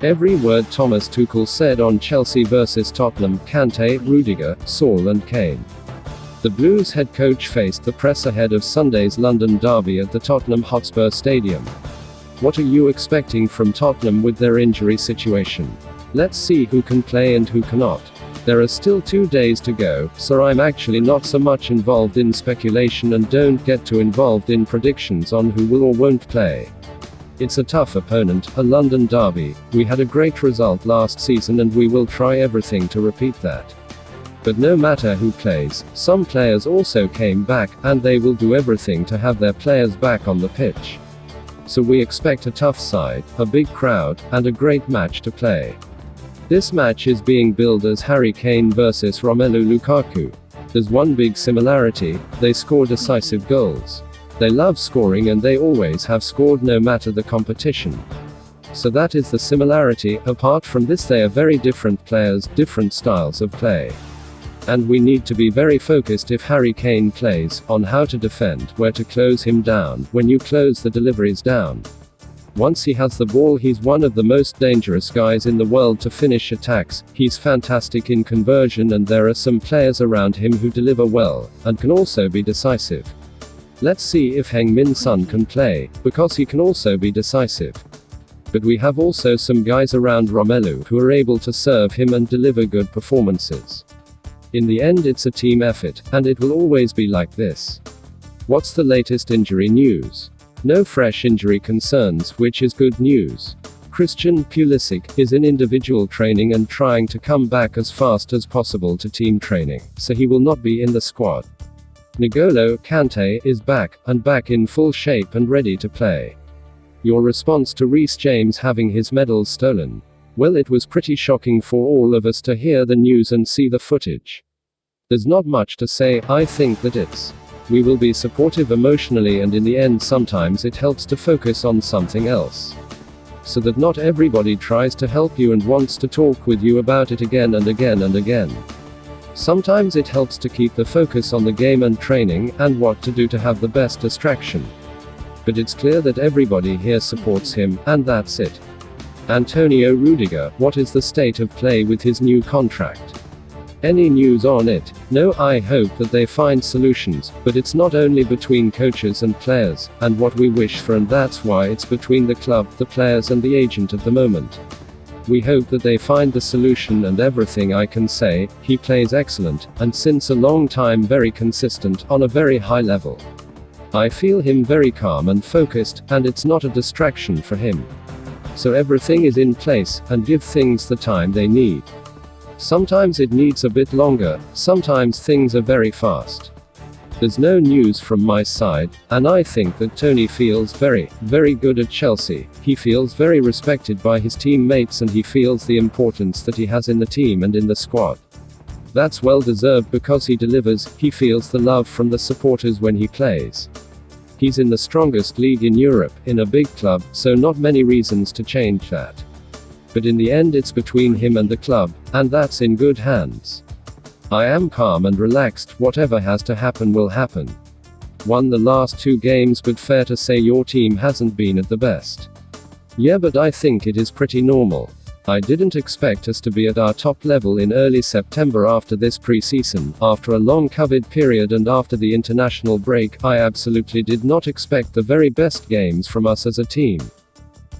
Every word Thomas Tuchel said on Chelsea vs Tottenham, Kante, Rudiger, Saul and Kane. The Blues head coach faced the press ahead of Sunday's London derby at the Tottenham Hotspur Stadium. What are you expecting from Tottenham with their injury situation? Let's see who can play and who cannot. There are still 2 days to go, so I'm actually not so much involved in speculation and don't get too involved in predictions on who will or won't play. It's a tough opponent, a London derby. We had a great result last season and we will try everything to repeat that. But no matter who plays, some players also came back, and they will do everything to have their players back on the pitch. So we expect a tough side, a big crowd, and a great match to play. This match is being billed as Harry Kane vs Romelu Lukaku. There's one big similarity: they score decisive goals. They love scoring and they always have scored no matter the competition. So that is the similarity. Apart from this, they are very different players, different styles of play. And we need to be very focused if Harry Kane plays, on how to defend, where to close him down, when you close the deliveries down. Once he has the ball, he's one of the most dangerous guys in the world to finish attacks. He's fantastic in conversion, and there are some players around him who deliver well, and can also be decisive. Let's see if Heung-min Son can play, because he can also be decisive. But we have also some guys around Romelu who are able to serve him and deliver good performances. In the end, it's a team effort, and it will always be like this. What's the latest injury news? No fresh injury concerns, which is good news. Christian Pulisic is in individual training and trying to come back as fast as possible to team training, so he will not be in the squad. N'Golo Kante is back, and back in full shape and ready to play. Your response to Reece James having his medals stolen? Well, it was pretty shocking for all of us to hear the news and see the footage. There's not much to say. I think that we will be supportive emotionally, and in the end sometimes it helps to focus on something else. So that not everybody tries to help you and wants to talk with you about it again and again and again. Sometimes it helps to keep the focus on the game and training, and what to do to have the best distraction. But it's clear that everybody here supports him, and that's it. Antonio Rudiger, what is the state of play with his new contract? Any news on it? No, I hope that they find solutions, but it's not only between coaches and players, and what we wish for, and that's why it's between the club, the players and the agent at the moment. We hope that they find the solution, and everything I can say, he plays excellent, and since a long time very consistent, on a very high level. I feel him very calm and focused, and it's not a distraction for him. So everything is in place, and give things the time they need. Sometimes it needs a bit longer, sometimes things are very fast. There's no news from my side, and I think that Tony feels very, very good at Chelsea. He feels very respected by his teammates, and he feels the importance that he has in the team and in the squad. That's well deserved because he delivers. He feels the love from the supporters when he plays. He's in the strongest league in Europe, in a big club, so not many reasons to change that. But in the end it's between him and the club, and that's in good hands. I am calm and relaxed. Whatever has to happen will happen. Won the last 2 games, but fair to say your team hasn't been at the best. Yeah, but I think it is pretty normal. I didn't expect us to be at our top level in early September after this pre-season, after a long COVID period and after the international break. I absolutely did not expect the very best games from us as a team.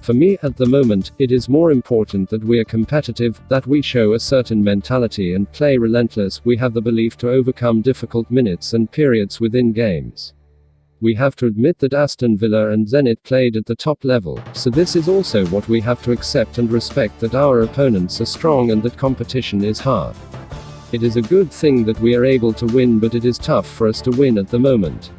For me, at the moment, it is more important that we are competitive, that we show a certain mentality and play relentless. We have the belief to overcome difficult minutes and periods within games. We have to admit that Aston Villa and Zenit played at the top level, so this is also what we have to accept and respect, that our opponents are strong and that competition is hard. It is a good thing that we are able to win, but it is tough for us to win at the moment.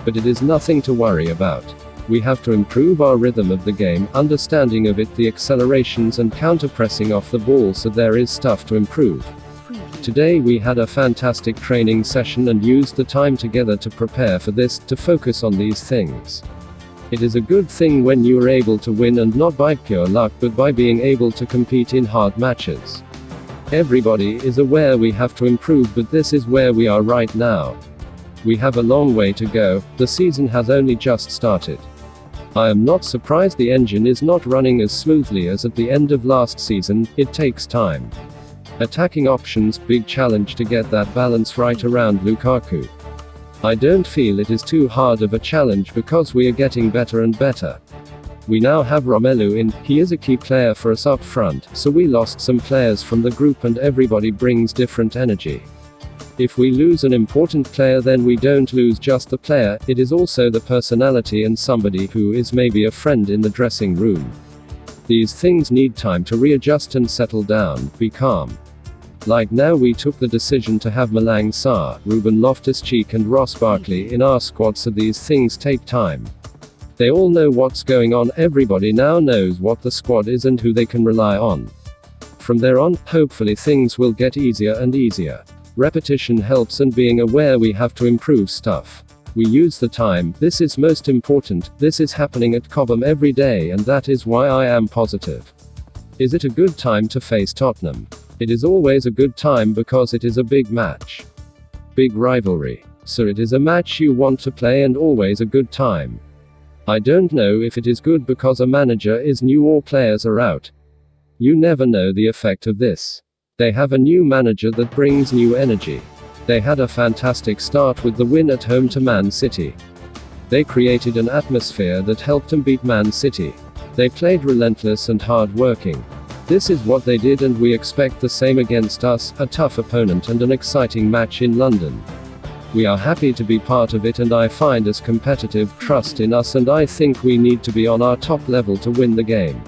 But it is nothing to worry about. We have to improve our rhythm of the game, understanding of it, the accelerations and counter-pressing off the ball, so there is stuff to improve. Today we had a fantastic training session and used the time together to prepare for this, to focus on these things. It is a good thing when you are able to win, and not by pure luck but by being able to compete in hard matches. Everybody is aware we have to improve, but this is where we are right now. We have a long way to go. The season has only just started. I am not surprised the engine is not running as smoothly as at the end of last season. It takes time. Attacking options, big challenge to get that balance right around Lukaku. I don't feel it is too hard of a challenge because we are getting better and better. We now have Romelu in, he is a key player for us up front, so we lost some players from the group and everybody brings different energy. If we lose an important player, then we don't lose just the player, it is also the personality and somebody who is maybe a friend in the dressing room. These things need time to readjust and settle down, be calm. Like now we took the decision to have Malang Sarr, Ruben Loftus-Cheek and Ross Barkley in our squad, so these things take time. They all know what's going on, everybody now knows what the squad is and who they can rely on. From there on, hopefully things will get easier and easier. Repetition helps, and being aware we have to improve stuff. We use the time, this is most important, this is happening at Cobham every day, and that is why I am positive. Is it a good time to face Tottenham? It is always a good time because it is a big match. Big rivalry. So it is a match you want to play and always a good time. I don't know if it is good because a manager is new or players are out. You never know the effect of this. They have a new manager that brings new energy. They had a fantastic start with the win at home to Man City. They created an atmosphere that helped them beat Man City. They played relentless and hard-working. This is what they did, and we expect the same against us, a tough opponent and an exciting match in London. We are happy to be part of it, and I find us competitive, trust in us, and I think we need to be on our top level to win the game.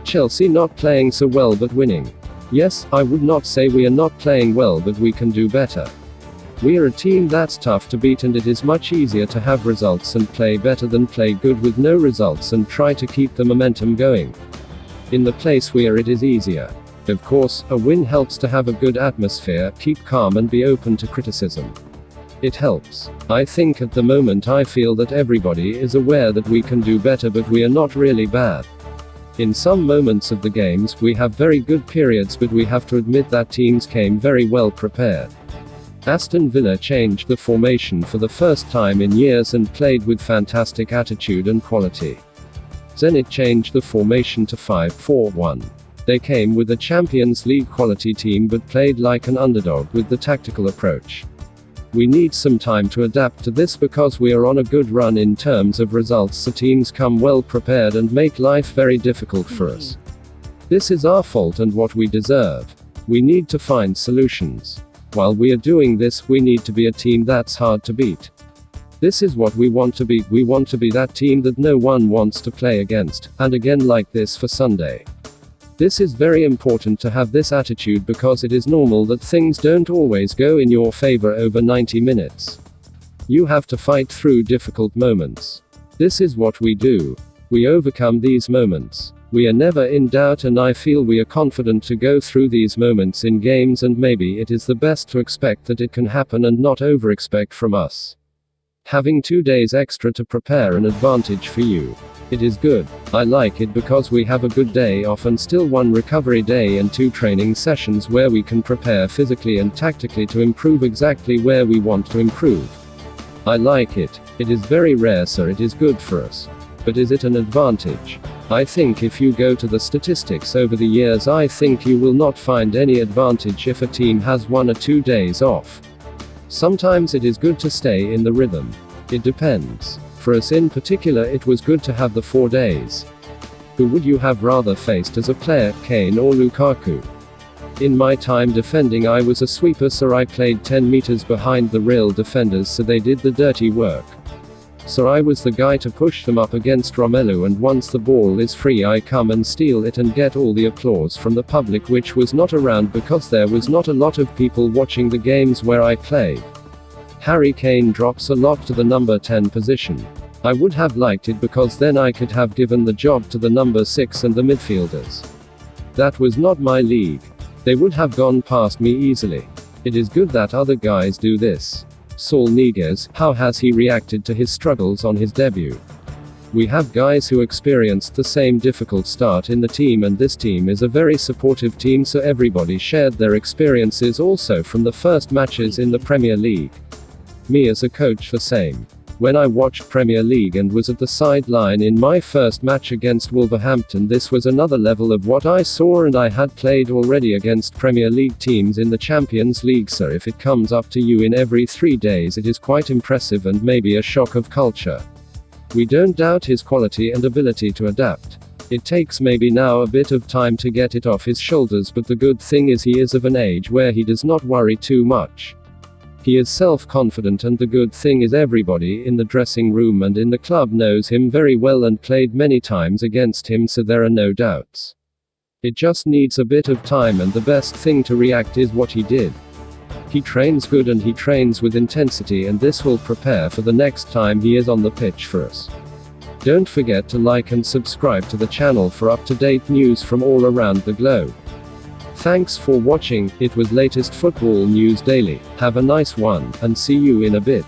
Chelsea not playing so well but winning. Yes, I would not say we are not playing well, but we can do better. We are a team that's tough to beat, and it is much easier to have results and play better than play good with no results and try to keep the momentum going. In the place we are, it is easier. Of course, a win helps to have a good atmosphere, keep calm and be open to criticism. It helps. I think at the moment I feel that everybody is aware that we can do better, but we are not really bad. In some moments of the games, we have very good periods, but we have to admit that teams came very well prepared. Aston Villa changed the formation for the first time in years and played with fantastic attitude and quality. Zenit changed the formation to 5-4-1. They came with a Champions League quality team but played like an underdog with the tactical approach. We need some time to adapt to this because we are on a good run in terms of results, so teams come well prepared and make life very difficult for us. This is our fault and what we deserve. We need to find solutions. While we are doing this, we need to be a team that's hard to beat. This is what we want to be. We want to be that team that no one wants to play against, and again like this for Sunday. This is very important to have this attitude because it is normal that things don't always go in your favor over 90 minutes. You have to fight through difficult moments. This is what we do. We overcome these moments. We are never in doubt, and I feel we are confident to go through these moments in games, and maybe it is the best to expect that it can happen and not over-expect from us. Having 2 days extra to prepare an advantage for you. It is good. I like it because we have a good day off and still 1 recovery day and 2 training sessions where we can prepare physically and tactically to improve exactly where we want to improve. I like it. It is very rare, so it is good for us. But is it an advantage? I think if you go to the statistics over the years, I think you will not find any advantage if a team has 1 or 2 days off. Sometimes it is good to stay in the rhythm. It depends. For us in particular, it was good to have the 4 days. Who would you have rather faced as a player, Kane or Lukaku? In my time defending, I was a sweeper, so I played 10 meters behind the real defenders, so they did the dirty work. So I was the guy to push them up against Romelu, and once the ball is free I come and steal it and get all the applause from the public, which was not around because there was not a lot of people watching the games where I played. Harry Kane drops a lot to the number 10 position. I would have liked it because then I could have given the job to the number 6 and the midfielders. That was not my league. They would have gone past me easily. It is good that other guys do this. Saul Niguez, how has he reacted to his struggles on his debut? We have guys who experienced the same difficult start in the team, and this team is a very supportive team, so everybody shared their experiences also from the first matches in the Premier League. Me as a coach, the same. When I watched Premier League and was at the sideline in my first match against Wolverhampton, this was another level of what I saw, and I had played already against Premier League teams in the Champions League, so if it comes up to you in every 3 days, it is quite impressive and maybe a shock of culture. We don't doubt his quality and ability to adapt. It takes maybe now a bit of time to get it off his shoulders, but the good thing is he is of an age where he does not worry too much. He is self-confident, and the good thing is everybody in the dressing room and in the club knows him very well and played many times against him, so there are no doubts. It just needs a bit of time, and the best thing to react is what he did. He trains good and he trains with intensity, and this will prepare for the next time he is on the pitch for us. Don't forget to like and subscribe to the channel for up-to-date news from all around the globe. Thanks for watching. It was latest football news daily. Have a nice one, and see you in a bit.